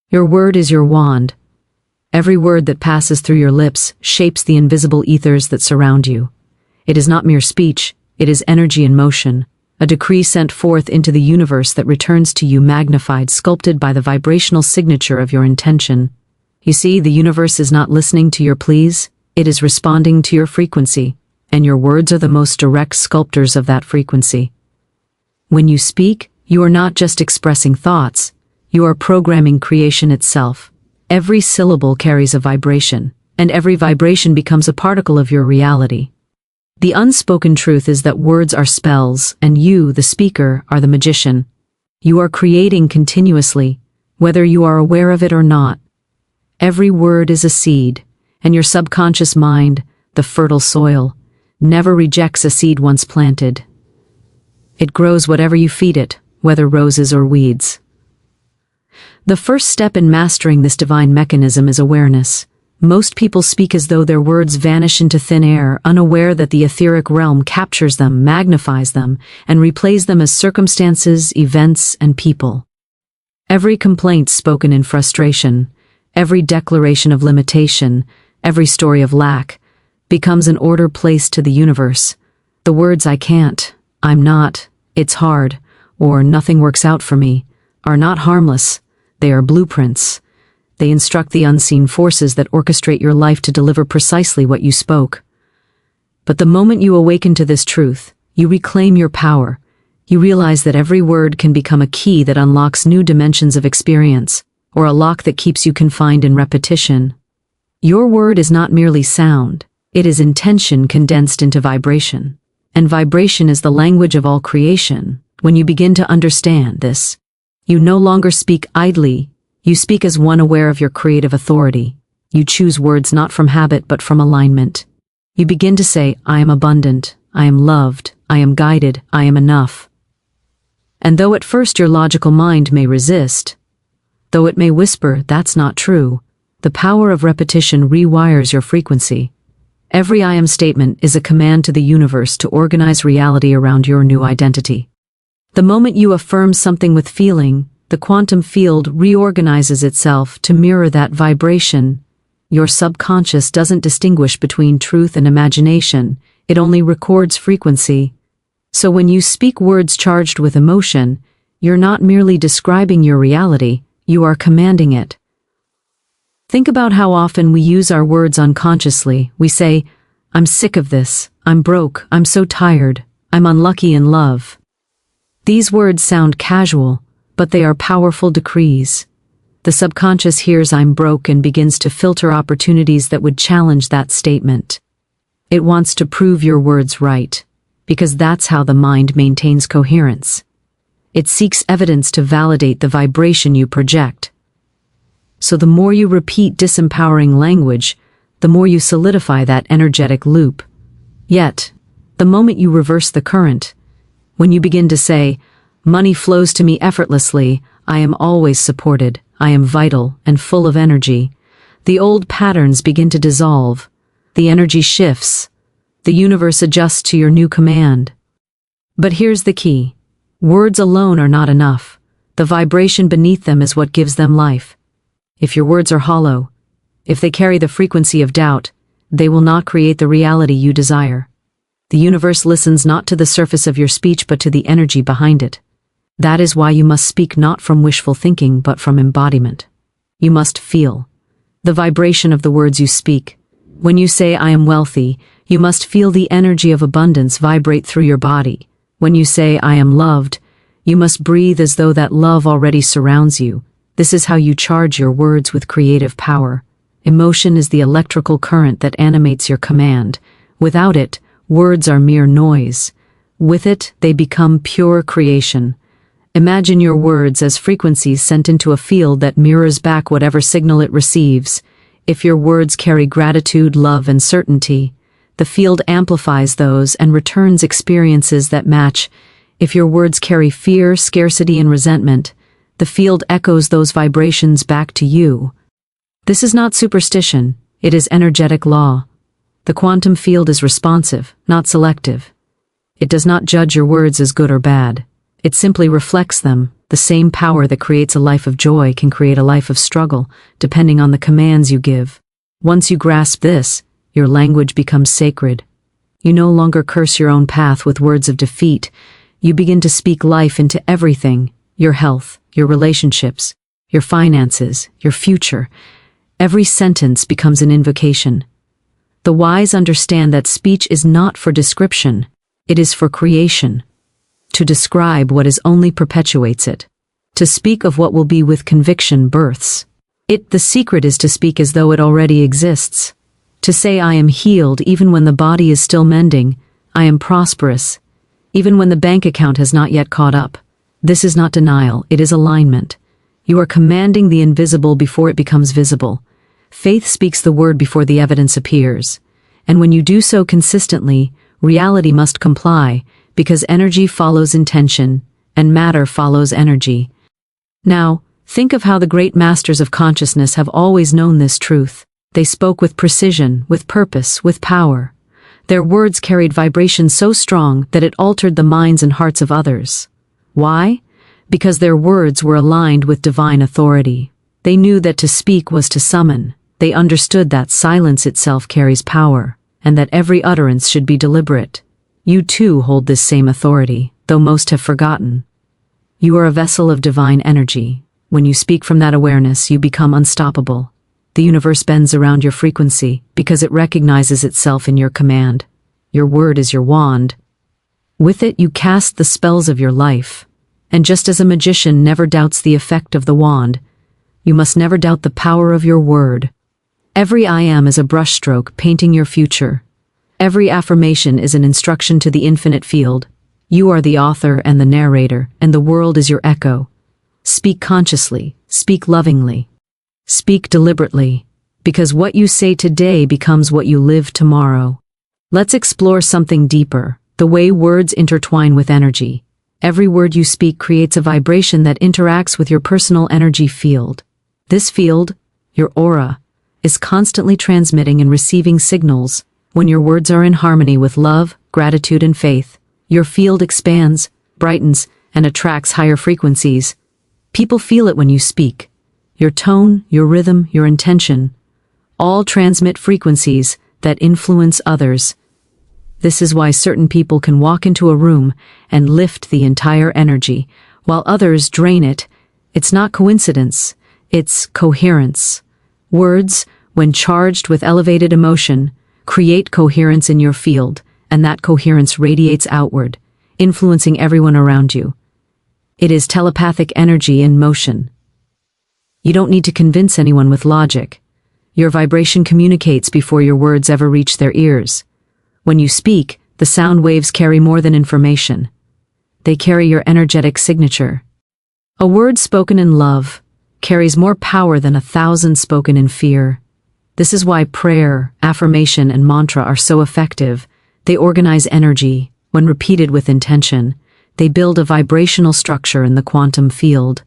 Your word is your wand. Every word that passes through your lips shapes the invisible ethers that surround you. It is not mere speech, it is energy in motion, a decree sent forth into the universe that returns to you magnified, sculpted by the vibrational signature of your intention. You see, the universe is not listening to your pleas, it is responding to your frequency, and your words are the most direct sculptors of that frequency. When you speak, you are not just expressing thoughts, you are programming creation itself. Every syllable carries a vibration, and every vibration becomes a particle of your reality. The unspoken truth is that words are spells, and you, the speaker, are the magician. You are creating continuously, whether you are aware of it or not. Every word is a seed, and your subconscious mind, the fertile soil, never rejects a seed once planted. It grows whatever you feed it, whether roses or weeds. The first step in mastering this divine mechanism is awareness. Most people speak as though their words vanish into thin air, unaware that the etheric realm captures them, magnifies them, and replays them as circumstances, events, and people. Every complaint spoken in frustration, every declaration of limitation, every story of lack, becomes an order placed to the universe. The words "I can't," "I'm not," "it's hard," or "nothing works out for me," are not harmless. They are blueprints. They instruct the unseen forces that orchestrate your life to deliver precisely what you spoke. But the moment you awaken to this truth, you reclaim your power. You realize that every word can become a key that unlocks new dimensions of experience, or a lock that keeps you confined in repetition. Your word is not merely sound, it is intention condensed into vibration. And vibration is the language of all creation. When you begin to understand this, you no longer speak idly, you speak as one aware of your creative authority. You choose words not from habit but from alignment. You begin to say, "I am abundant, I am loved, I am guided, I am enough." And though at first your logical mind may resist, though it may whisper, "That's not true," the power of repetition rewires your frequency. Every "I am" statement is a command to the universe to organize reality around your new identity. The moment you affirm something with feeling, the quantum field reorganizes itself to mirror that vibration. Your subconscious doesn't distinguish between truth and imagination, it only records frequency. So when you speak words charged with emotion, you're not merely describing your reality, you are commanding it. Think about how often we use our words unconsciously. We say, "I'm sick of this, I'm broke, I'm so tired, I'm unlucky in love." These words sound casual, but they are powerful decrees. The subconscious hears "I'm broke" and begins to filter opportunities that would challenge that statement. It wants to prove your words right, because that's how the mind maintains coherence. It seeks evidence to validate the vibration you project. So the more you repeat disempowering language, the more you solidify that energetic loop. Yet, the moment you reverse the current, when you begin to say, "Money flows to me effortlessly, I am always supported, I am vital and full of energy," the old patterns begin to dissolve, the energy shifts, the universe adjusts to your new command. But here's the key. Words alone are not enough. The vibration beneath them is what gives them life. If your words are hollow, if they carry the frequency of doubt, they will not create the reality you desire. The universe listens not to the surface of your speech but to the energy behind it. That is why you must speak not from wishful thinking but from embodiment. You must feel the vibration of the words you speak. When you say "I am wealthy," you must feel the energy of abundance vibrate through your body. When you say "I am loved," you must breathe as though that love already surrounds you. This is how you charge your words with creative power. Emotion is the electrical current that animates your command. Without it, words are mere noise. With it, they become pure creation. Imagine your words as frequencies sent into a field that mirrors back whatever signal it receives. If your words carry gratitude, love, and certainty, the field amplifies those and returns experiences that match. If your words carry fear, scarcity, and resentment, the field echoes those vibrations back to you. This is not superstition, it is energetic law. The quantum field is responsive, not selective. It does not judge your words as good or bad. It simply reflects them, The same power that creates a life of joy can create a life of struggle, depending on the commands you give. Once you grasp this, your language becomes sacred. You no longer curse your own path with words of defeat. You begin to speak life into everything: your health, your relationships, your finances, your future. Every sentence becomes an invocation. The wise understand that speech is not for description, it is for creation. To describe what is only perpetuates it. To speak of what will be with conviction births it. The secret is to speak as though it already exists. To say, I am healed even when the body is still mending. I am prosperous even when the bank account has not yet caught up. This is not denial, it is alignment. You are commanding the invisible before it becomes visible. Faith speaks the word before the evidence appears. And when you do so consistently, reality must comply, because energy follows intention, and matter follows energy. Now, think of how the great masters of consciousness have always known this truth. They spoke with precision, with purpose, with power. Their words carried vibration so strong that it altered the minds and hearts of others. Why? Because their words were aligned with divine authority. They knew that to speak was to summon. They understood that silence itself carries power, and that every utterance should be deliberate. You too hold this same authority, though most have forgotten. You are a vessel of divine energy. When you speak from that awareness, you become unstoppable. The universe bends around your frequency because it recognizes itself in your command. Your word is your wand. With it, you cast the spells of your life. And just as a magician never doubts the effect of the wand, you must never doubt the power of your word. Every I am is a brushstroke painting your future. Every affirmation is an instruction to the infinite field. You are the author and the narrator, and the world is your echo. Speak consciously, speak lovingly. Speak deliberately, because what you say today becomes what you live tomorrow. Let's explore something deeper, the way words intertwine with energy. Every word you speak creates a vibration that interacts with your personal energy field. This field, your aura, is constantly transmitting and receiving signals. When your words are in harmony with love, gratitude, and faith, your field expands, brightens, and attracts higher frequencies. People feel it when you speak. Your tone, your rhythm, your intention, all transmit frequencies that influence others. This is why certain people can walk into a room and lift the entire energy, while others drain it. It's not coincidence, it's coherence. Words, when charged with elevated emotion, create coherence in your field, and that coherence radiates outward, influencing everyone around you. It is telepathic energy in motion. You don't need to convince anyone with logic. Your vibration communicates before your words ever reach their ears. When you speak, the sound waves carry more than information. They carry your energetic signature. A word spoken in love carries more power than 1,000 spoken in fear. This is why prayer, affirmation, and mantra are so effective. They organize energy. When repeated with intention, they build a vibrational structure in the quantum field.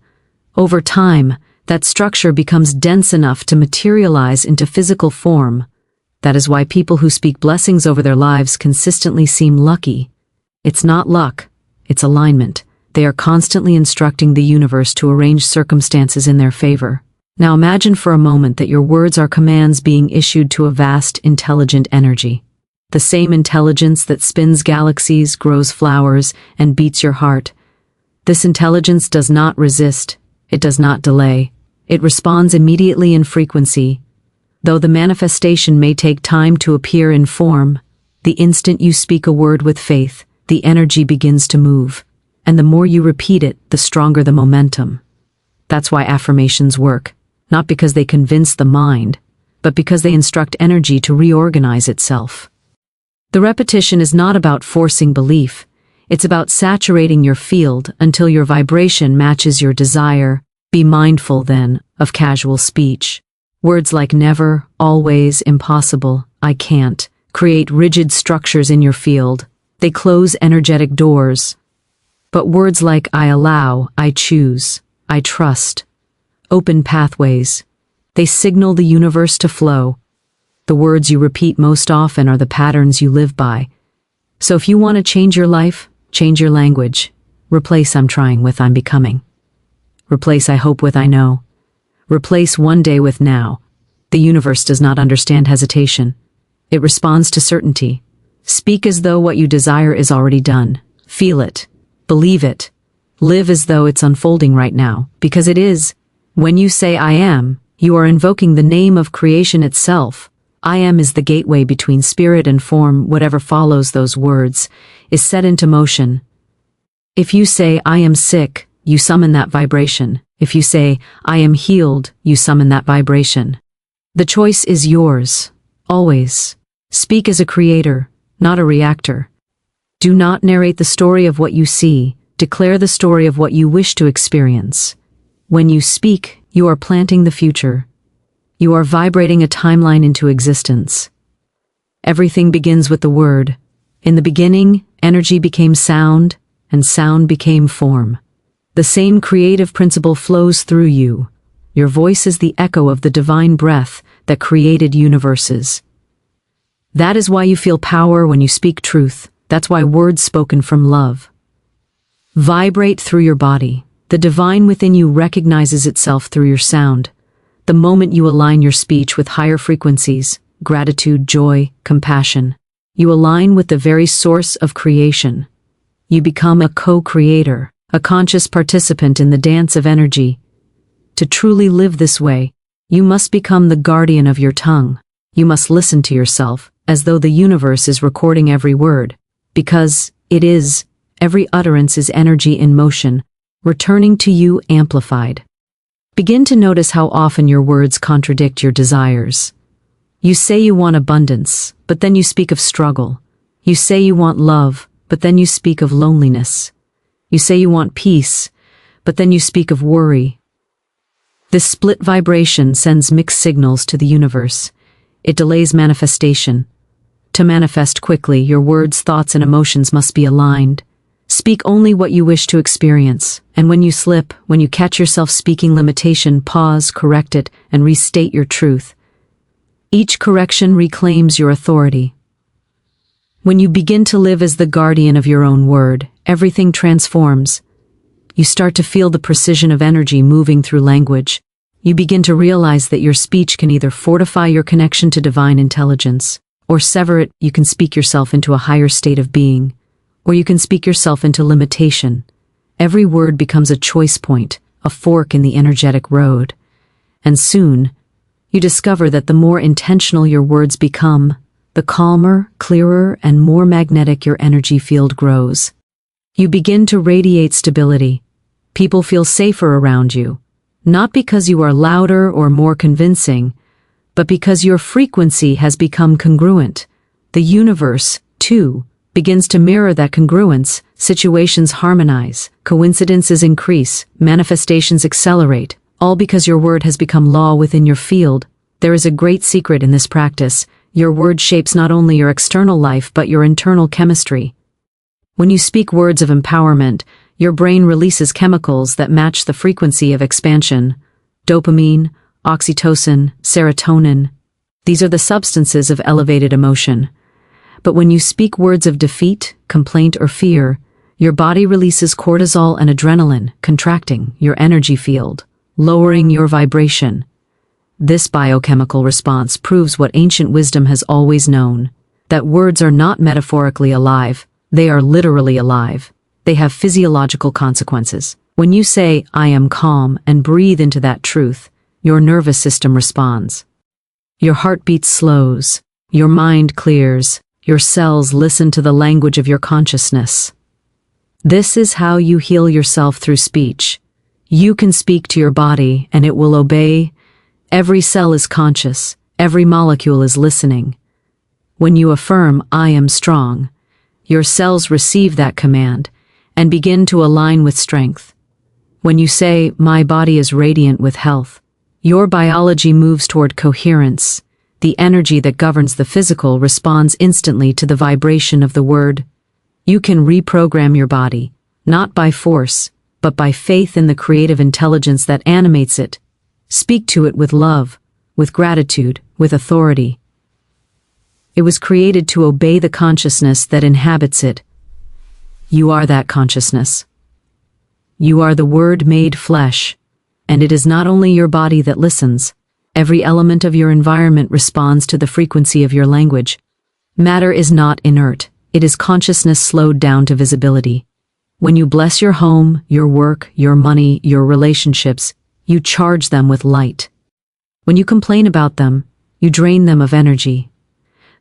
Over time, that structure becomes dense enough to materialize into physical form. That is why people who speak blessings over their lives consistently seem lucky. It's not luck, it's alignment. They are constantly instructing the universe to arrange circumstances in their favor. Now imagine for a moment that your words are commands being issued to a vast, intelligent energy. The same intelligence that spins galaxies, grows flowers, and beats your heart. This intelligence does not resist, it does not delay. It responds immediately in frequency. Though the manifestation may take time to appear in form, the instant you speak a word with faith, the energy begins to move. And the more you repeat it, the stronger the momentum. That's why affirmations work, not because they convince the mind, but because they instruct energy to reorganize itself. The repetition is not about forcing belief. It's about saturating your field until your vibration matches your desire. Be mindful, then, of casual speech. Words like never, always, impossible, I can't, create rigid structures in your field. They close energetic doors. But words like I allow, I choose, I trust, open pathways. They signal the universe to flow. The words you repeat most often are the patterns you live by. So if you want to change your life, change your language. Replace I'm trying with I'm becoming. Replace I hope with I know. Replace one day with now. The universe does not understand hesitation. It responds to certainty. Speak as though what you desire is already done. Feel it. Believe it. Live as though it's unfolding right now, because it is. When you say I am, you are invoking the name of creation itself. I am is the gateway between spirit and form. Whatever follows those words is set into motion. If you say I am sick, you summon that vibration. If you say I am healed, you summon that vibration. The choice is yours, always. Speak as a creator, not a reactor. Do not narrate the story of what you see. Declare the story of what you wish to experience. When you speak, you are planting the future. You are vibrating a timeline into existence. Everything begins with the word. In the beginning, energy became sound, and sound became form. The same creative principle flows through you. Your voice is the echo of the divine breath that created universes. That is why you feel power when you speak truth. That's why words spoken from love vibrate through your body. The divine within you recognizes itself through your sound. The moment you align your speech with higher frequencies, gratitude, joy, compassion, you align with the very source of creation. You become a co-creator, a conscious participant in the dance of energy. To truly live this way, you must become the guardian of your tongue. You must listen to yourself as though the universe is recording every word, because it is. Every utterance is energy in motion, returning to you amplified. Begin to notice how often your words contradict your desires. You say you want abundance, but then you speak of struggle. You say you want love, but then you speak of loneliness. You say you want peace, but then you speak of worry. This split vibration sends mixed signals to the universe. It delays manifestation. To manifest quickly, your words, thoughts, and emotions must be aligned. Speak only what you wish to experience, and when you slip, when you catch yourself speaking limitation, pause, correct it, and restate your truth. Each correction reclaims your authority. When you begin to live as the guardian of your own word, everything transforms. You start to feel the precision of energy moving through language. You begin to realize that your speech can either fortify your connection to divine intelligence, or sever it. You can speak yourself into a higher state of being, or you can speak yourself into limitation. Every word becomes a choice point, a fork in the energetic road. And soon, you discover that the more intentional your words become, the calmer, clearer, and more magnetic your energy field grows. You begin to radiate stability. People feel safer around you, not because you are louder or more convincing, but because your frequency has become congruent. The universe, too, begins to mirror that congruence. Situations harmonize, coincidences increase, manifestations accelerate, all because your word has become law within your field. There is a great secret in this practice. Your word shapes not only your external life but your internal chemistry. When you speak words of empowerment, your brain releases chemicals that match the frequency of expansion. Dopamine, oxytocin, serotonin. These are the substances of elevated emotion. But when you speak words of defeat, complaint, or fear, your body releases cortisol and adrenaline, contracting your energy field, lowering your vibration. This biochemical response proves what ancient wisdom has always known, that words are not metaphorically alive, they are literally alive. They have physiological consequences. When you say, I am calm, and breathe into that truth, your nervous system responds. Your heartbeat slows, your mind clears, your cells listen to the language of your consciousness. This is how you heal yourself through speech. You can speak to your body and it will obey. Every cell is conscious, every molecule is listening. When you affirm, I am strong, your cells receive that command and begin to align with strength. When you say, my body is radiant with health, your biology moves toward coherence. The energy that governs the physical responds instantly to the vibration of the word. You can reprogram your body, not by force, but by faith in the creative intelligence that animates it. Speak to it with love, with gratitude, with authority. It was created to obey the consciousness that inhabits it. You are that consciousness. You are the Word made flesh, And it is not only your body that listens. Every element of your environment responds to the frequency of your language. Matter is not inert. It is consciousness slowed down to visibility. When you bless your home, your work, your money, your relationships, you charge them with light. When you complain about them, you drain them of energy.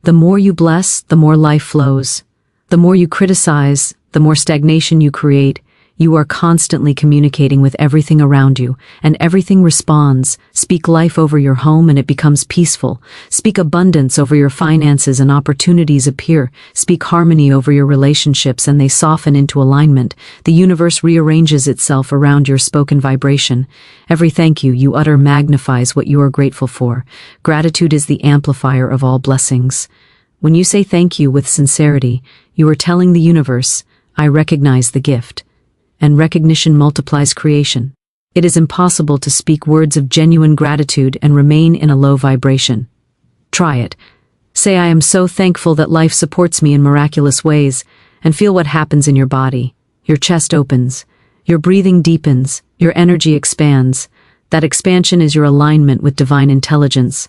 The more you bless, the more life flows. The more you criticize, the more stagnation you create. You are constantly communicating with everything around you, and everything responds. Speak life over your home and it becomes peaceful. Speak abundance over your finances and opportunities appear. Speak harmony over your relationships and they soften into alignment. The universe rearranges itself around your spoken vibration. Every thank you you utter magnifies what you are grateful for. Gratitude is the amplifier of all blessings. When you say thank you with sincerity, you are telling the universe, I recognize the gift. And recognition multiplies creation. It is impossible to speak words of genuine gratitude and remain in a low vibration. Try it. Say, I am so thankful that life supports me in miraculous ways, and feel what happens in your body. Your chest opens. Your breathing deepens. Your energy expands. That expansion is your alignment with divine intelligence.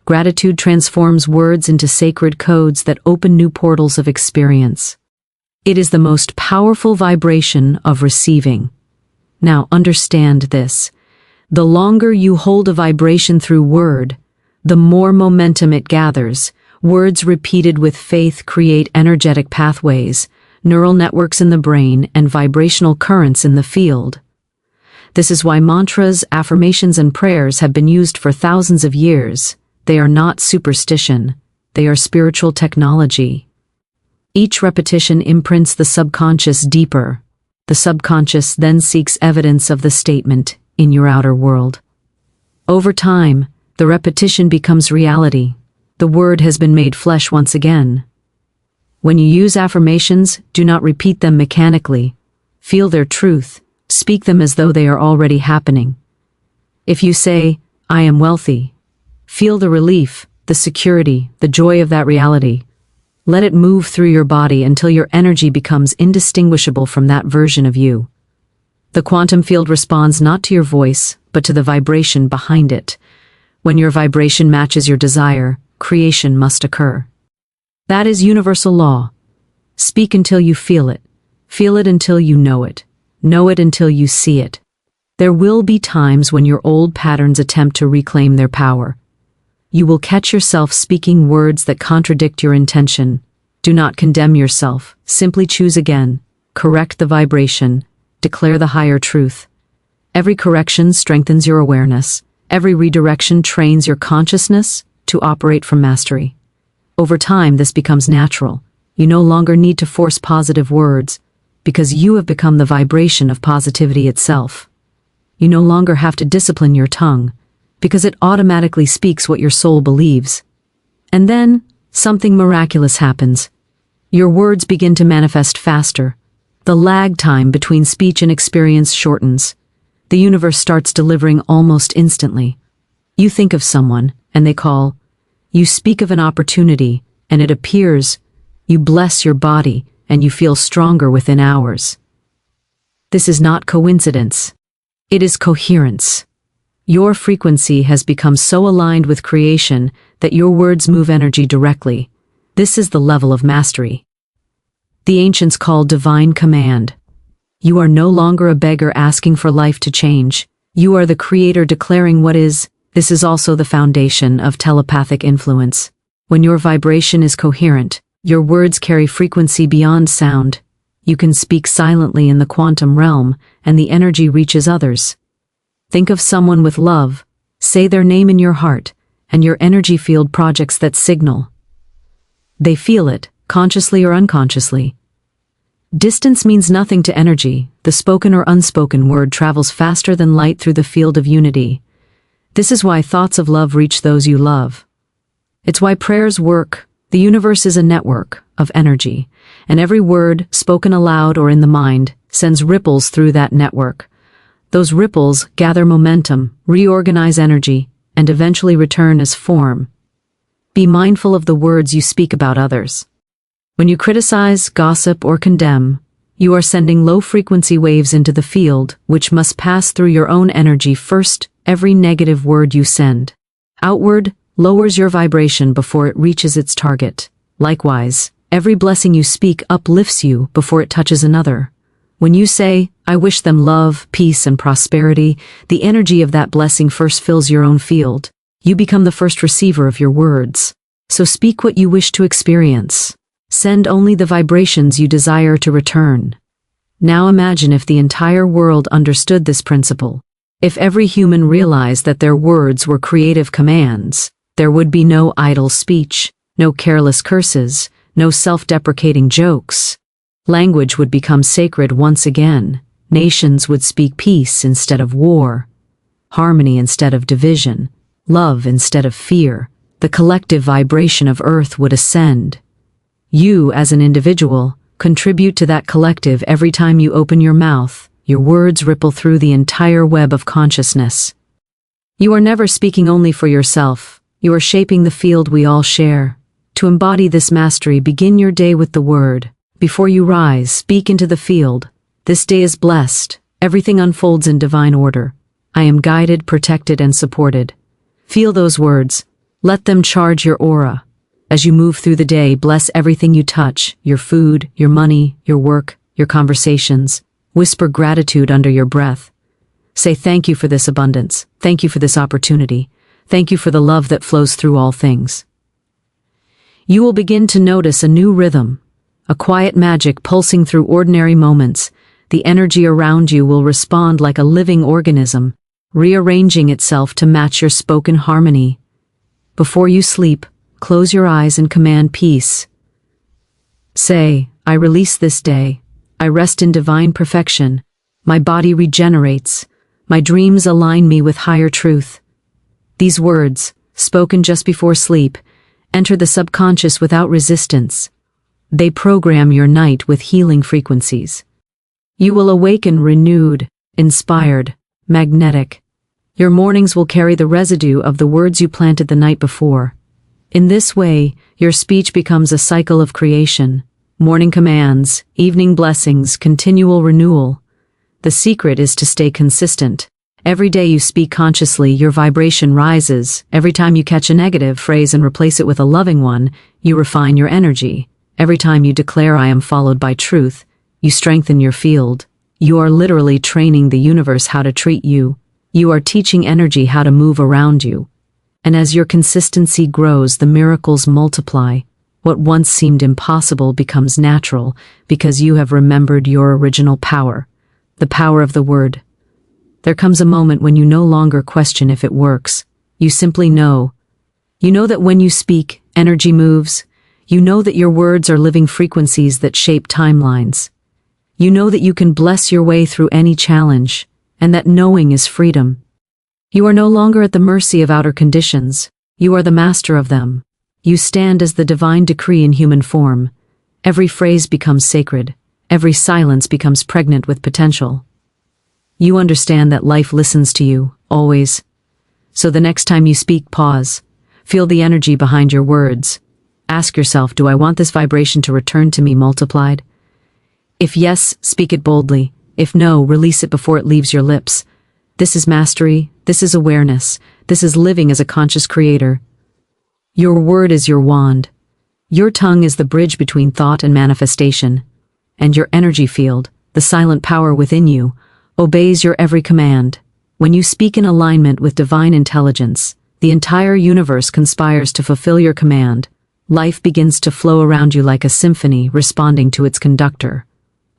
Gratitude transforms words into sacred codes that open new portals of experience. It is the most powerful vibration of receiving. Now understand this. The longer you hold a vibration through word, the more momentum it gathers. Words repeated with faith create energetic pathways, neural networks in the brain, and vibrational currents in the field. This is why mantras, affirmations, and prayers have been used for thousands of years. They are not superstition. They are spiritual technology. Each repetition imprints the subconscious deeper. The subconscious then seeks evidence of the statement in your outer world. Over time, the repetition becomes reality. The word has been made flesh once again. When you use affirmations, do not repeat them mechanically. Feel their truth. Speak them as though they are already happening. If you say, I am wealthy, feel the relief, the security, the joy of that reality. Let it move through your body until your energy becomes indistinguishable from that version of you. The quantum field responds not to your voice, but to the vibration behind it. When your vibration matches your desire, creation must occur. That is universal law. Speak until you feel it until you know it until you see it. There will be times when your old patterns attempt to reclaim their power. You will catch yourself speaking words that contradict your intention. Do not condemn yourself. Simply choose again. Correct the vibration. Declare the higher truth. Every correction strengthens your awareness. Every redirection trains your consciousness to operate from mastery. Over time, this becomes natural. You no longer need to force positive words, because you have become the vibration of positivity itself. You no longer have to discipline your tongue, because it automatically speaks what your soul believes. And then, something miraculous happens. Your words begin to manifest faster. The lag time between speech and experience shortens. The universe starts delivering almost instantly. You think of someone, and they call. You speak of an opportunity, and it appears. You bless your body, and you feel stronger within hours. This is not coincidence. It is coherence. Your frequency has become so aligned with creation that your words move energy directly. This is the level of mastery. The ancients called divine command. You are no longer a beggar asking for life to change. You are the creator declaring what is. This is also the foundation of telepathic influence. When your vibration is coherent, your words carry frequency beyond sound. You can speak silently in the quantum realm, and the energy reaches others. Think of someone with love. Say their name in your heart, and your energy field projects that signal. They feel it, consciously or unconsciously. Distance means nothing to energy. The spoken or unspoken word travels faster than light through the field of unity. This is why thoughts of love reach those you love. It's why prayers work. The universe is a network of energy, and every word, spoken aloud or in the mind, sends ripples through that network. Those ripples gather momentum, reorganize energy, and eventually return as form. Be mindful of the words you speak about others. When you criticize, gossip, or condemn, You are sending low-frequency waves into the field, which must pass through your own energy first. Every negative word you send outward lowers your vibration before it reaches its target. Likewise, every blessing you speak uplifts you before it touches another. When you say, "I wish them love, peace, and prosperity," the energy of that blessing first fills your own field. You become the first receiver of your words. So speak what you wish to experience. Send only the vibrations you desire to return. Now imagine if the entire world understood this principle. If every human realized that their words were creative commands, there would be no idle speech, no careless curses, no self-deprecating jokes. Language would become sacred once again. Nations would speak peace instead of war, harmony instead of division, love instead of fear. The collective vibration of Earth would ascend. You, as an individual, contribute to that collective every time you open your mouth. Your words ripple through the entire web of consciousness. You are never speaking only for yourself. You are shaping the field we all share. To embody this mastery, begin your day with the word. Before you rise, speak into the field. This day is blessed. Everything unfolds in divine order. I am guided, protected, and supported. Feel those words. Let them charge your aura. As you move through the day, bless everything you touch, your food, your money, your work, your conversations. Whisper gratitude under your breath. Say thank you for this abundance. Thank you for this opportunity. Thank you for the love that flows through all things. You will begin to notice a new rhythm, a quiet magic pulsing through ordinary moments. The energy around you will respond like a living organism, rearranging itself to match your spoken harmony. Before you sleep, close your eyes and command peace. Say, "I release this day. I rest in divine perfection. My body regenerates. My dreams align me with higher truth." These words, spoken just before sleep, enter the subconscious without resistance. They program your night with healing frequencies. You will awaken renewed, inspired, magnetic. Your mornings will carry the residue of the words you planted the night before. In this way, your speech becomes a cycle of creation. Morning commands, evening blessings, continual renewal. The secret is to stay consistent. Every day you speak consciously, your vibration rises. Every time you catch a negative phrase and replace it with a loving one, you refine your energy. Every time you declare "I am" followed by truth, you strengthen your field. You are literally training the universe how to treat you. You are teaching energy how to move around you. And as your consistency grows, the miracles multiply. What once seemed impossible becomes natural because you have remembered your original power, the power of the word. There comes a moment when you no longer question if it works. You simply know. You know that when you speak, energy moves. You know that your words are living frequencies that shape timelines. You know that you can bless your way through any challenge, and that knowing is freedom. You are no longer at the mercy of outer conditions. You are the master of them. You stand as the divine decree in human form. Every phrase becomes sacred. Every silence becomes pregnant with potential. You understand that life listens to you, always. So the next time you speak, pause. Feel the energy behind your words. Ask yourself, do I want this vibration to return to me multiplied? If yes, speak it boldly. If no, release it before it leaves your lips. This is mastery. This is awareness. This is living as a conscious creator. Your word is your wand. Your tongue is the bridge between thought and manifestation. And your energy field, the silent power within you, obeys your every command. When you speak in alignment with divine intelligence, the entire universe conspires to fulfill your command. Life begins to flow around you like a symphony responding to its conductor.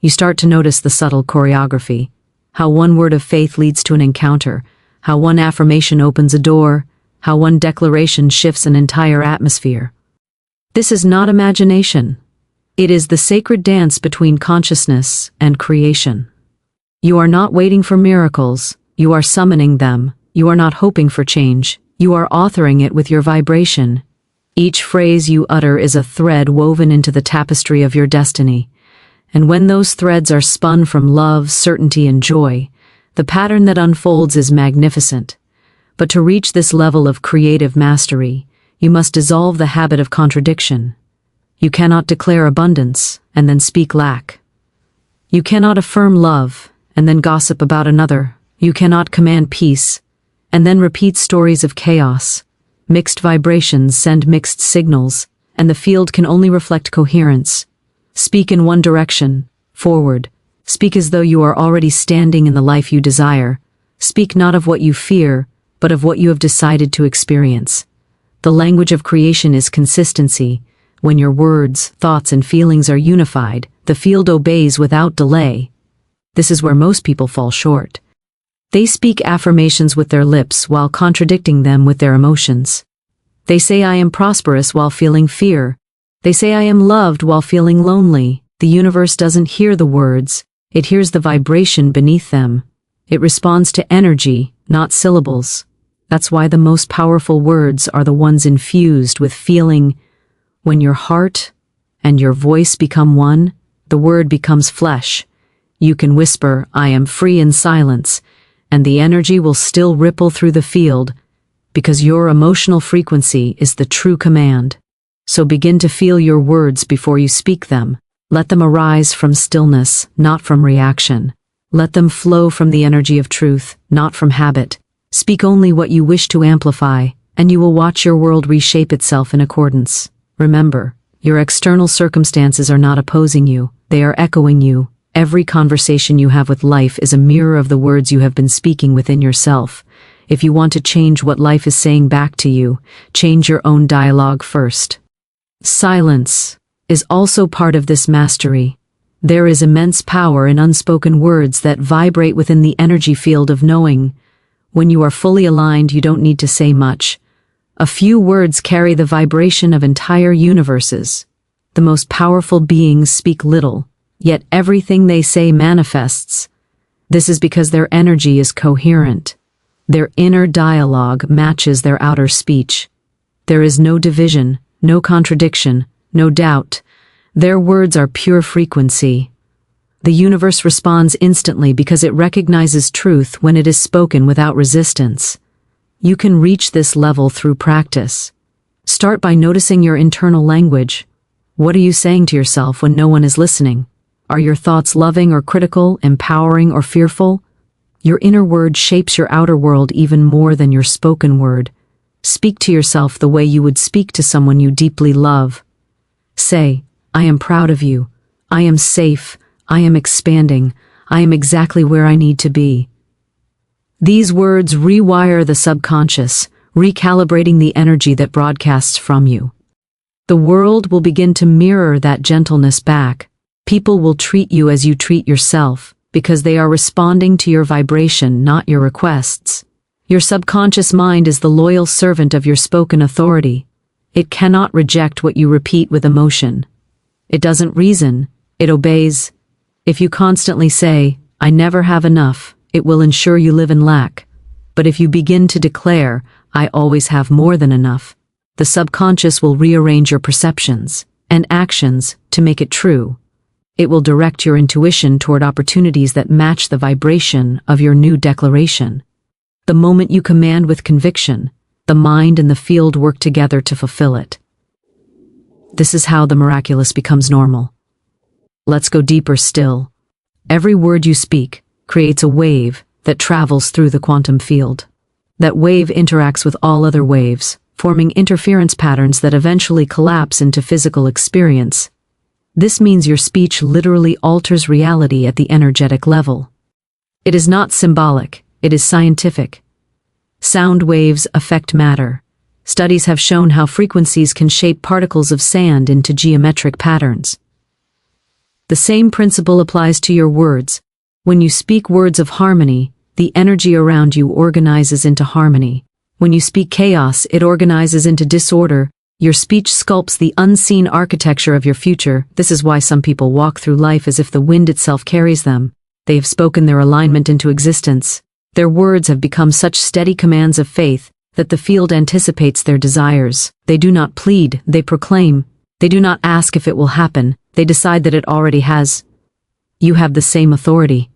You start to notice the subtle choreography, how one word of faith leads to an encounter, how one affirmation opens a door, how one declaration shifts an entire atmosphere. This is not imagination. It is the sacred dance between consciousness and creation. You are not waiting for miracles, you are summoning them. You are not hoping for change, you are authoring it with your vibration. Each phrase you utter is a thread woven into the tapestry of your destiny. And when those threads are spun from love, certainty, and joy, the pattern that unfolds is magnificent. But to reach this level of creative mastery, you must dissolve the habit of contradiction. You cannot declare abundance and then speak lack. You cannot affirm love and then gossip about another. You cannot command peace and then repeat stories of chaos. Mixed vibrations send mixed signals, and the field can only reflect coherence. Speak in one direction, forward. Speak as though you are already standing in the life you desire. Speak not of what you fear, but of what you have decided to experience. The language of creation is consistency. When your words, thoughts, and feelings are unified, the field obeys without delay. This is where most people fall short. They speak affirmations with their lips while contradicting them with their emotions. They say I am prosperous while feeling fear. They say I am loved while feeling lonely. The universe doesn't hear the words, it hears the vibration beneath them. It responds to energy, not syllables. That's why the most powerful words are the ones infused with feeling. When your heart and your voice become one, the word becomes flesh. You can whisper, I am free in silence, and the energy will still ripple through the field, because your emotional frequency is the true command. So begin to feel your words before you speak them. Let them arise from stillness, not from reaction. Let them flow from the energy of truth, not from habit. Speak only what you wish to amplify, and you will watch your world reshape itself in accordance. Remember, your external circumstances are not opposing you, they are echoing you. Every conversation you have with life is a mirror of the words you have been speaking within yourself. If you want to change what life is saying back to you, change your own dialogue first. Silence is also part of this mastery. There is immense power in unspoken words that vibrate within the energy field of knowing. When you are fully aligned, you don't need to say much. A few words carry the vibration of entire universes. The most powerful beings speak little, yet everything they say manifests. This is because their energy is coherent. Their inner dialogue matches their outer speech. There is no division, no contradiction, no doubt. Their words are pure frequency. The universe responds instantly because it recognizes truth when it is spoken without resistance. You can reach this level through practice. Start by noticing your internal language. What are you saying to yourself when no one is listening? Are your thoughts loving or critical, empowering or fearful? Your inner word shapes your outer world even more than your spoken word. Speak to yourself the way you would speak to someone you deeply love. Say, I am proud of you. I am safe. I am expanding. I am exactly where I need to be. These words rewire the subconscious, recalibrating the energy that broadcasts from you. The world will begin to mirror that gentleness back. People will treat you as you treat yourself, because they are responding to your vibration, not your requests. Your subconscious mind is the loyal servant of your spoken authority. It cannot reject what you repeat with emotion. It doesn't reason, it obeys. If you constantly say, I never have enough, it will ensure you live in lack. But if you begin to declare, I always have more than enough, the subconscious will rearrange your perceptions and actions to make it true. It will direct your intuition toward opportunities that match the vibration of your new declaration. The moment you command with conviction, the mind and the field work together to fulfill it. This is how the miraculous becomes normal. Let's go deeper still. Every word you speak creates a wave that travels through the quantum field. That wave interacts with all other waves, forming interference patterns that eventually collapse into physical experience. This means your speech literally alters reality at the energetic level. It is not symbolic, it is scientific. Sound waves affect matter. Studies have shown how frequencies can shape particles of sand into geometric patterns. The same principle applies to your words. When you speak words of harmony, the energy around you organizes into harmony. When you speak chaos, it organizes into disorder. Your speech sculpts the unseen architecture of your future. This is why some people walk through life as if the wind itself carries them. They have spoken their alignment into existence. Their words have become such steady commands of faith that the field anticipates their desires. They do not plead, they proclaim. They do not ask if it will happen, they decide that it already has. You have the same authority.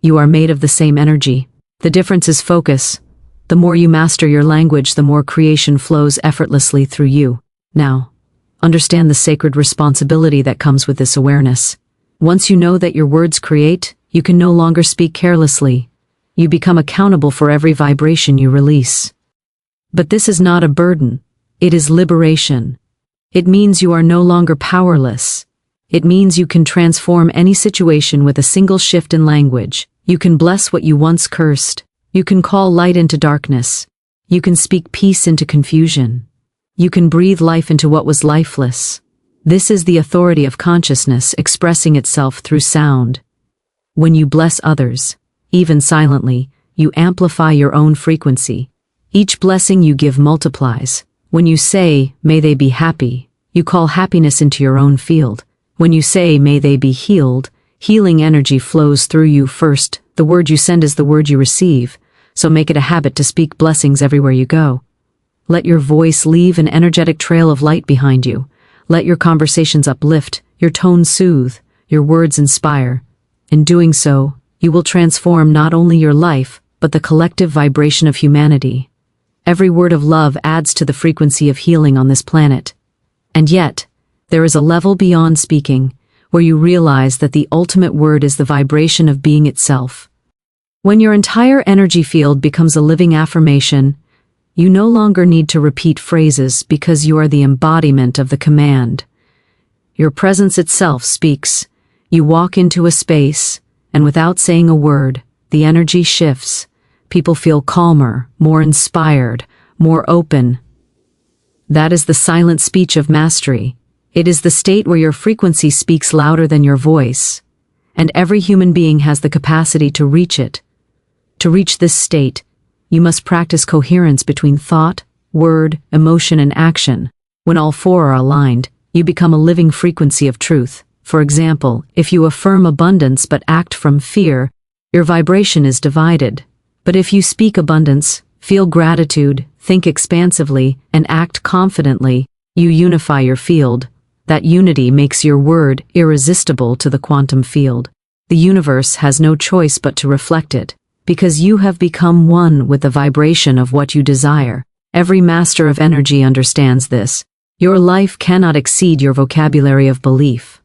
You are made of the same energy. The difference is focus. The more you master your language, the more creation flows effortlessly through you. Now, understand the sacred responsibility that comes with this awareness. Once you know that your words create, you can no longer speak carelessly. You become accountable for every vibration you release. But this is not a burden. It is liberation. It means you are no longer powerless. It means you can transform any situation with a single shift in language. You can bless what you once cursed. You can call light into darkness. You can speak peace into confusion. You can breathe life into what was lifeless. This is the authority of consciousness expressing itself through sound. When you bless others, even silently, you amplify your own frequency. Each blessing you give multiplies. When you say, "May they be happy," you call happiness into your own field. When you say, "May they be healed," healing energy flows through you first. The word you send is the word you receive, so make it a habit to speak blessings everywhere you go. Let your voice leave an energetic trail of light behind you. Let your conversations uplift, your tone soothe, your words inspire. In doing so, you will transform not only your life, but the collective vibration of humanity. Every word of love adds to the frequency of healing on this planet. And yet, there is a level beyond speaking, where you realize that the ultimate word is the vibration of being itself. When your entire energy field becomes a living affirmation, you no longer need to repeat phrases because you are the embodiment of the command. Your presence itself speaks. You walk into a space, and without saying a word, the energy shifts. People feel calmer, more inspired, more open. That is the silent speech of mastery. It is the state where your frequency speaks louder than your voice, and every human being has the capacity to reach it. To reach this state, you must practice coherence between thought, word, emotion, and action. When all four are aligned, you become a living frequency of truth. For example, if you affirm abundance but act from fear, your vibration is divided. But if you speak abundance, feel gratitude, think expansively, and act confidently, you unify your field. That unity makes your word irresistible to the quantum field. The universe has no choice but to reflect it, because you have become one with the vibration of what you desire. Every master of energy understands this. Your life cannot exceed your vocabulary of belief.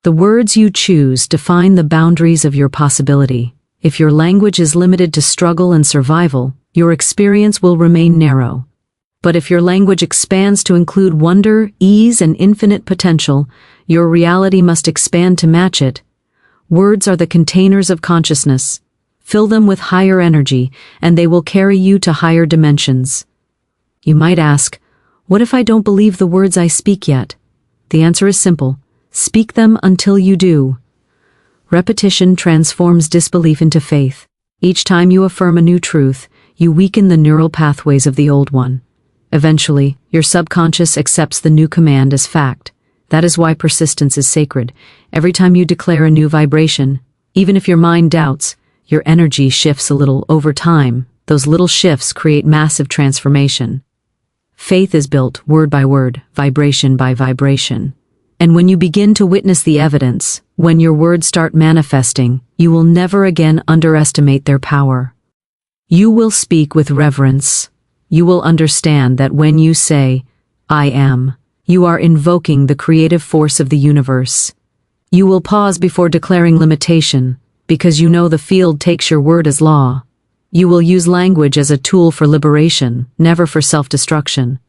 The words you choose define the boundaries of your possibility. If your language is limited to struggle and survival, your experience will remain narrow. But if your language expands to include wonder, ease, and infinite potential, your reality must expand to match it. Words are the containers of consciousness. Fill them with higher energy, and they will carry you to higher dimensions. You might ask, what if I don't believe the words I speak yet? The answer is simple. Speak them until you do. Repetition transforms disbelief into faith. Each time you affirm a new truth, you weaken the neural pathways of the old one. Eventually, your subconscious accepts the new command as fact. That is why persistence is sacred. Every time you declare a new vibration, even if your mind doubts, your energy shifts a little over time. Those little shifts create massive transformation. Faith is built word by word, vibration by vibration. And when you begin to witness the evidence, when your words start manifesting, you will never again underestimate their power. You will speak with reverence. You will understand that when you say, "I am," you are invoking the creative force of the universe. You will pause before declaring limitation, because you know the field takes your word as law. You will use language as a tool for liberation, never for self-destruction.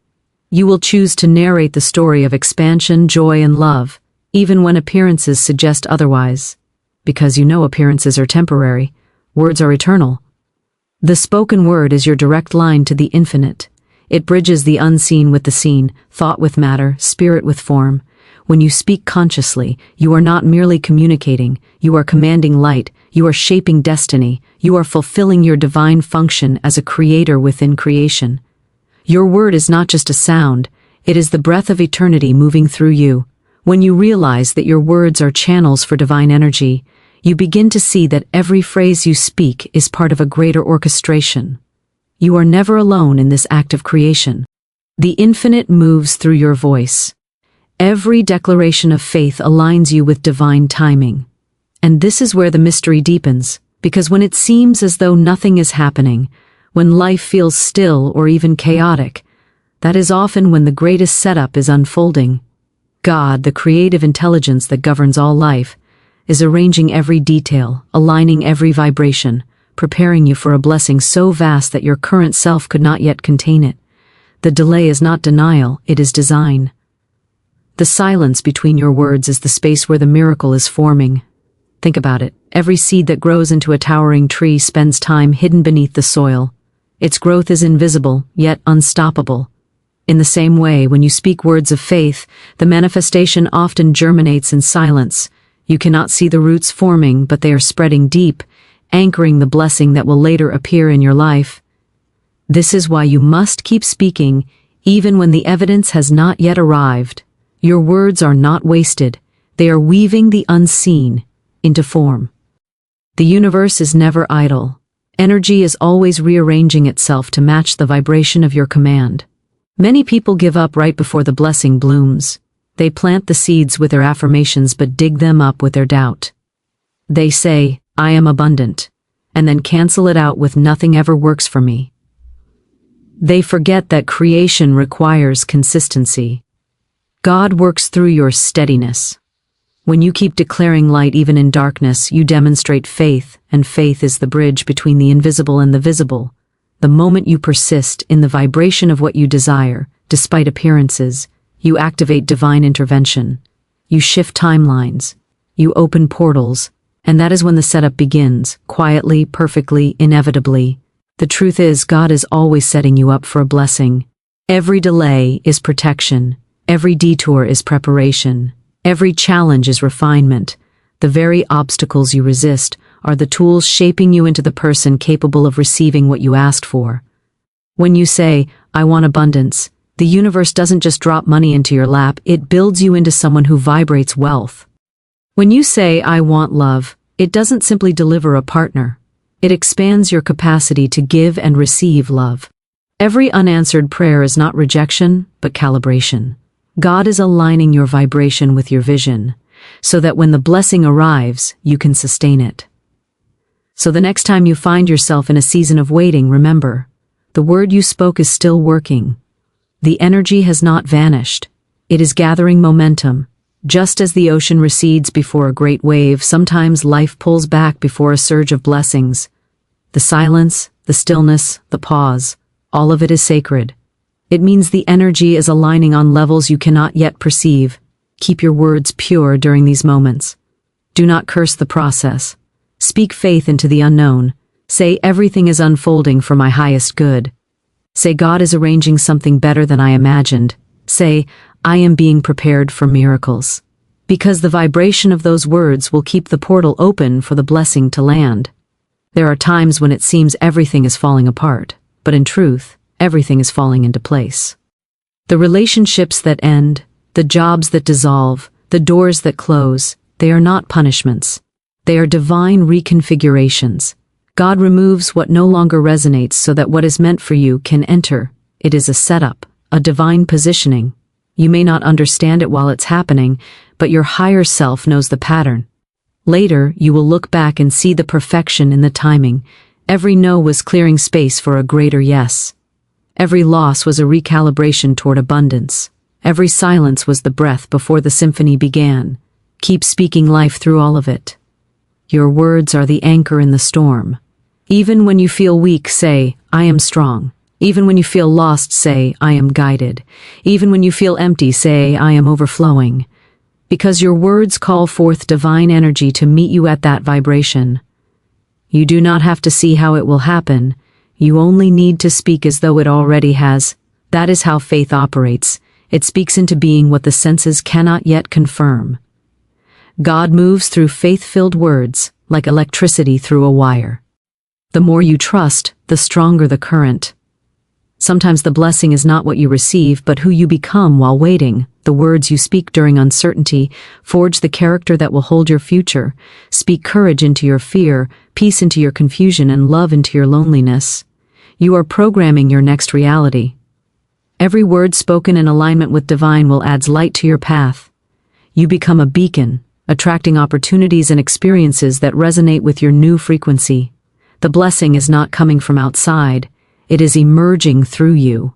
You will choose to narrate the story of expansion, joy, and love, even when appearances suggest otherwise. Because you know appearances are temporary, words are eternal. The spoken word is your direct line to the infinite. It bridges the unseen with the seen, thought with matter, spirit with form. When you speak consciously, you are not merely communicating, you are commanding light, you are shaping destiny, you are fulfilling your divine function as a creator within creation. Your word is not just a sound, it is the breath of eternity moving through you. When you realize that your words are channels for divine energy, you begin to see that every phrase you speak is part of a greater orchestration. You are never alone in this act of creation. The infinite moves through your voice. Every declaration of faith aligns you with divine timing. And this is where the mystery deepens, because when it seems as though nothing is happening, when life feels still or even chaotic, that is often when the greatest setup is unfolding. God, the creative intelligence that governs all life, is arranging every detail, aligning every vibration, preparing you for a blessing so vast that your current self could not yet contain it. The delay is not denial, it is design. The silence between your words is the space where the miracle is forming. Think about it. Every seed that grows into a towering tree spends time hidden beneath the soil. Its growth is invisible, yet unstoppable. In the same way, when you speak words of faith, the manifestation often germinates in silence. You cannot see the roots forming, but they are spreading deep, anchoring the blessing that will later appear in your life. This is why you must keep speaking, even when the evidence has not yet arrived. Your words are not wasted. They are weaving the unseen into form. The universe is never idle. Energy is always rearranging itself to match the vibration of your command. Many people give up right before the blessing blooms. They plant the seeds with their affirmations but dig them up with their doubt. They say, "I am abundant," and then cancel it out with "nothing ever works for me." They forget that creation requires consistency. God works through your steadiness. When you keep declaring light even in darkness, you demonstrate faith, and faith is the bridge between the invisible and the visible. The moment you persist in the vibration of what you desire, despite appearances, you activate divine intervention. You shift timelines. You open portals. And that is when the setup begins, quietly, perfectly, inevitably. The truth is, God is always setting you up for a blessing. Every delay is protection. Every detour is preparation. Every challenge is refinement. The very obstacles you resist are the tools shaping you into the person capable of receiving what you asked for. When you say, "I want abundance," the universe doesn't just drop money into your lap, it builds you into someone who vibrates wealth. When you say, "I want love," it doesn't simply deliver a partner. It expands your capacity to give and receive love. Every unanswered prayer is not rejection, but calibration. God is aligning your vibration with your vision, so that when the blessing arrives, you can sustain it. So the next time you find yourself in a season of waiting, remember, the word you spoke is still working. The energy has not vanished. It is gathering momentum. Just as the ocean recedes before a great wave, sometimes life pulls back before a surge of blessings. The silence, the stillness, the pause, all of it is sacred. It means the energy is aligning on levels you cannot yet perceive. Keep your words pure during these moments. Do not curse the process. Speak faith into the unknown. Say, "Everything is unfolding for my highest good." Say, "God is arranging something better than I imagined." Say, "I am being prepared for miracles." Because the vibration of those words will keep the portal open for the blessing to land. There are times when it seems everything is falling apart, but in truth, everything is falling into place. The relationships that end, the jobs that dissolve, the doors that close, they are not punishments. They are divine reconfigurations. God removes what no longer resonates so that what is meant for you can enter. It is a setup, a divine positioning. You may not understand it while it's happening, but your higher self knows the pattern. Later, you will look back and see the perfection in the timing. Every no was clearing space for a greater yes. Every loss was a recalibration toward abundance. Every silence was the breath before the symphony began. Keep speaking life through all of it. Your words are the anchor in the storm. Even when you feel weak, say, "I am strong." Even when you feel lost, say, "I am guided." Even when you feel empty, say, "I am overflowing." Because your words call forth divine energy to meet you at that vibration. You do not have to see how it will happen. You only need to speak as though it already has. That is how faith operates. It speaks into being what the senses cannot yet confirm. God moves through faith-filled words, like electricity through a wire. The more you trust, the stronger the current. Sometimes the blessing is not what you receive, but who you become while waiting. The words you speak during uncertainty forge the character that will hold your future. Speak courage into your fear, peace into your confusion, and love into your loneliness. You are programming your next reality. Every word spoken in alignment with divine will add light to your path. You become a beacon, attracting opportunities and experiences that resonate with your new frequency. The blessing is not coming from outside. It is emerging through you.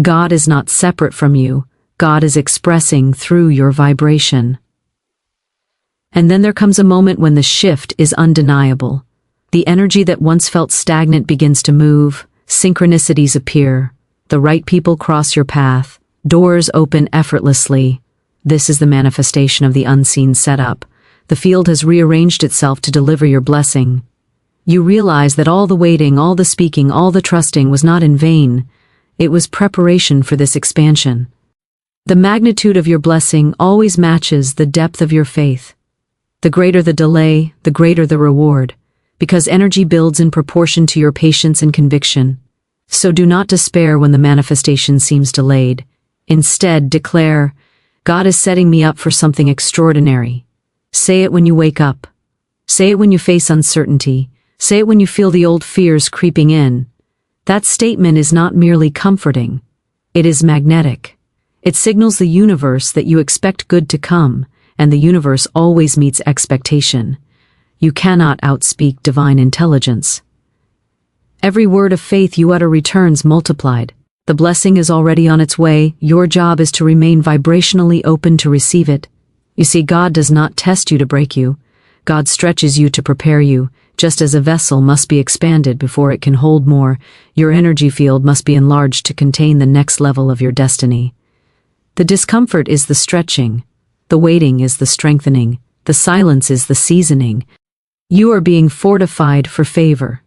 God is not separate from you. God is expressing through your vibration. And then there comes a moment when the shift is undeniable. The energy that once felt stagnant begins to move, synchronicities appear, the right people cross your path, doors open effortlessly. This is the manifestation of the unseen setup. The field has rearranged itself to deliver your blessing. You realize that all the waiting, all the speaking, all the trusting was not in vain. It was preparation for this expansion. The magnitude of your blessing always matches the depth of your faith. The greater the delay, the greater the reward, because energy builds in proportion to your patience and conviction. So do not despair when the manifestation seems delayed. Instead, declare, God is setting me up for something extraordinary. Say it when you wake up. Say it when you face uncertainty. Say it when you feel the old fears creeping in. That statement is not merely comforting. It is magnetic. It signals the universe that you expect good to come, and the universe always meets expectation. You cannot outspeak divine intelligence. Every word of faith you utter returns multiplied. The blessing is already on its way. Your job is to remain vibrationally open to receive it. You see, God does not test you to break you. God stretches you to prepare you. Just as a vessel must be expanded before it can hold more, your energy field must be enlarged to contain the next level of your destiny. The discomfort is the stretching. The waiting is the strengthening. The silence is the seasoning. You are being fortified for favor.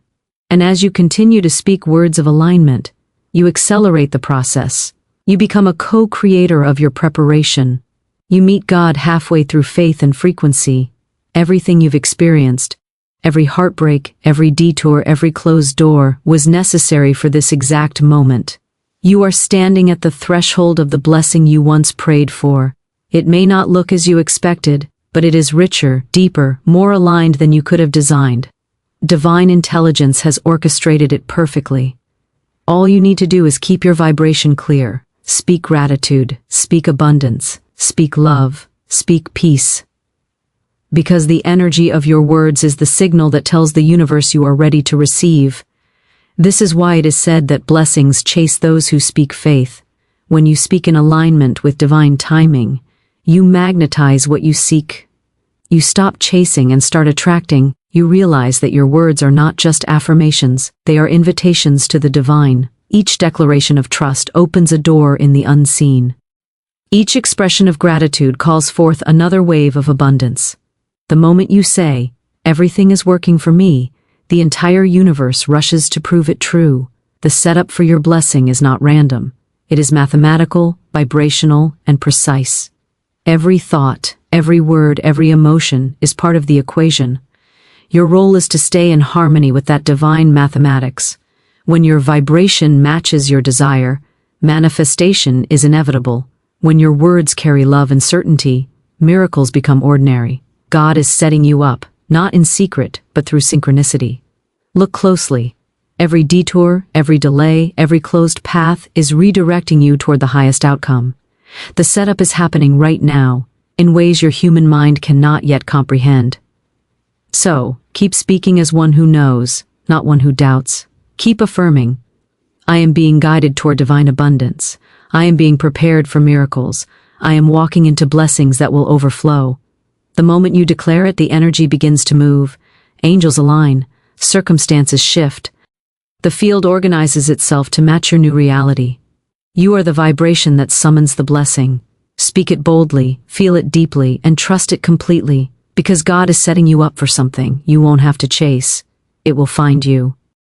And as you continue to speak words of alignment, you accelerate the process. You become a co-creator of your preparation. You meet God halfway through faith and frequency. Everything you've experienced, every heartbreak, every detour, every closed door was necessary for this exact moment. You are standing at the threshold of the blessing you once prayed for. It may not look as you expected, but it is richer, deeper, more aligned than you could have designed. Divine intelligence has orchestrated it perfectly. All you need to do is keep your vibration clear. Speak gratitude, speak abundance, speak love, speak peace. Because the energy of your words is the signal that tells the universe you are ready to receive. This is why it is said that blessings chase those who speak faith. When you speak in alignment with divine timing, you magnetize what you seek. You stop chasing and start attracting. You realize that your words are not just affirmations, they are invitations to the divine. Each declaration of trust opens a door in the unseen. Each expression of gratitude calls forth another wave of abundance. The moment you say, "Everything is working for me," the entire universe rushes to prove it true. The setup for your blessing is not random. It is mathematical, vibrational, and precise. Every thought, every word, every emotion is part of the equation. Your role is to stay in harmony with that divine mathematics. When your vibration matches your desire, manifestation is inevitable. When your words carry love and certainty, miracles become ordinary. God is setting you up, not in secret, but through synchronicity. Look closely. Every detour, every delay, every closed path is redirecting you toward the highest outcome. The setup is happening right now, in ways your human mind cannot yet comprehend. So, keep speaking as one who knows, not one who doubts. Keep affirming, I am being guided toward divine abundance. I am being prepared for miracles. I am walking into blessings that will overflow. The moment you declare it, the energy begins to move. Angels align. Circumstances shift. The field organizes itself to match your new reality. You are the vibration that summons the blessing. Speak it boldly, feel it deeply, and trust it completely. Because God is setting you up for something you won't have to chase. It will find you.